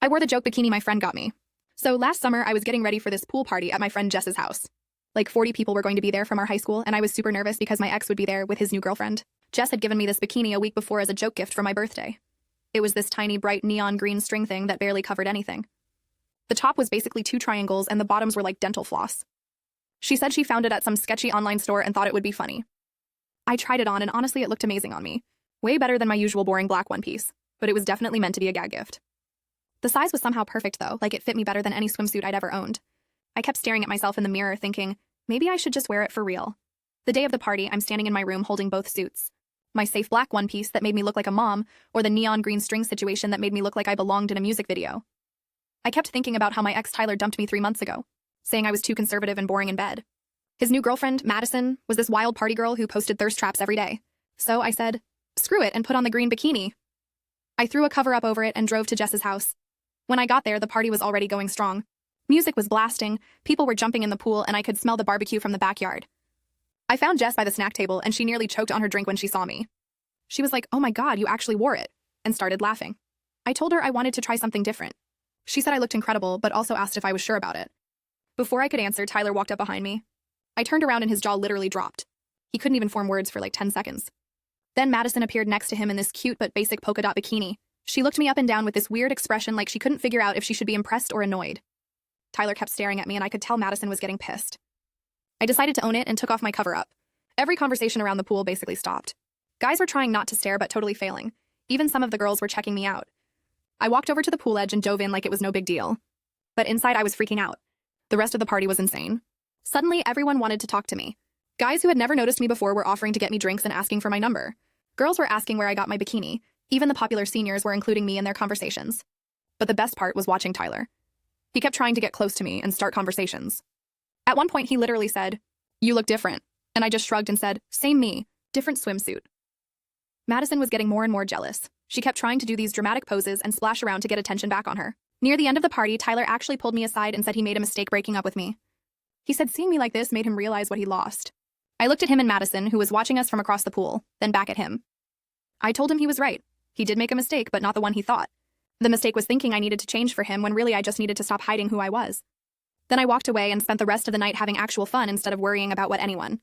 I wore the joke bikini my friend got me. So last summer, I was getting ready for this pool party at my friend Jess's house. Like 40 people were going to be there from our high school, and I was super nervous because my ex would be there with his new girlfriend. Jess had given me this bikini a week before as a joke gift for my birthday. It was this tiny, bright, neon green string thing that barely covered anything. The top was basically 2 triangles, and the bottoms were like dental floss. She said she found it at some sketchy online store and thought it would be funny. I tried it on, and honestly, it looked amazing on me. Way better than my usual boring black one piece, but it was definitely meant to be a gag gift. The size was somehow perfect, though, like it fit me better than any swimsuit I'd ever owned. I kept staring at myself in the mirror, thinking, maybe I should just wear it for real. The day of the party, I'm standing in my room holding both suits. My safe black one piece that made me look like a mom, or the neon green string situation that made me look like I belonged in a music video. I kept thinking about how my ex Tyler dumped me 3 months ago, saying I was too conservative and boring in bed. His new girlfriend, Madison, was this wild party girl who posted thirst traps every day. So I said, screw it, and put on the green bikini. I threw a cover up over it and drove to Jess's house. When I got there, the party was already going strong. Music was blasting, people were jumping in the pool, and I could smell the barbecue from the backyard. I found Jess by the snack table, and she nearly choked on her drink when she saw me. She was like, "Oh my God, you actually wore it," and started laughing. I told her I wanted to try something different. She said I looked incredible, but also asked if I was sure about it. Before I could answer, Tyler walked up behind me. I turned around and his jaw literally dropped. He couldn't even form words for like 10 seconds. Then Madison appeared next to him in this cute but basic polka dot bikini. She looked me up and down with this weird expression like she couldn't figure out if she should be impressed or annoyed. Tyler kept staring at me, and I could tell Madison was getting pissed. I decided to own it and took off my cover-up. Every conversation around the pool basically stopped. Guys were trying not to stare but totally failing. Even some of the girls were checking me out. I walked over to the pool edge and dove in like it was no big deal. But inside I was freaking out. The rest of the party was insane. Suddenly, everyone wanted to talk to me. Guys who had never noticed me before were offering to get me drinks and asking for my number. Girls were asking where I got my bikini. Even the popular seniors were including me in their conversations. But the best part was watching Tyler. He kept trying to get close to me and start conversations. At one point, he literally said, "You look different." And I just shrugged and said, "Same me, different swimsuit." Madison was getting more and more jealous. She kept trying to do these dramatic poses and splash around to get attention back on her. Near the end of the party, Tyler actually pulled me aside and said he made a mistake breaking up with me. He said seeing me like this made him realize what he lost. I looked at him and Madison, who was watching us from across the pool, then back at him. I told him he was right. He did make a mistake, but not the one he thought. The mistake was thinking I needed to change for him when really I just needed to stop hiding who I was. Then I walked away and spent the rest of the night having actual fun instead of worrying about what anyone